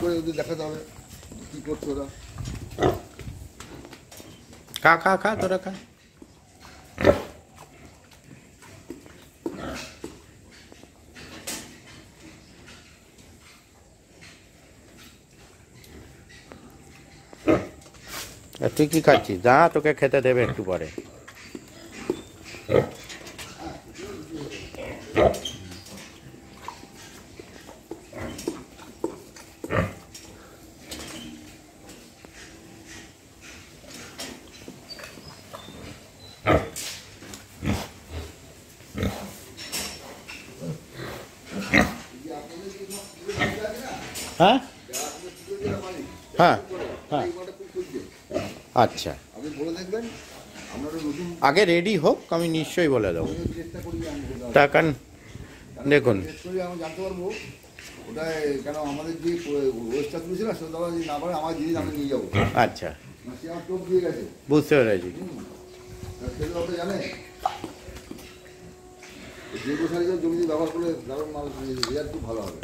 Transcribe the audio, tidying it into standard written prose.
করে ওদের দেখাতে হবে কী করছে ওরা। খা খা খা তোরা খা। তুই কি খাচ্ছিস? যা তোকে খেতে দেবে একটু পরে। হ্যাঁ হ্যাঁ হ্যাঁ আচ্ছা, আগে রেডি হোক, আমি নিশ্চয়ই বলে দেবো। তার কারণ দেখুন জানতে পারবো ওটা কেন আমাদের যে ওয়েস্টটা ছিল সেটা না পারে আমার জিনিস আমি নিয়ে যাবো। আচ্ছা সে আমার টোপ দিয়ে গেছে, বুঝতে পেরেছি। সেটা ওটা জানে যে গোসারি জমি ব্যবহার করলে দারুণ মাল রেজাল্ট খুব ভালো হবে।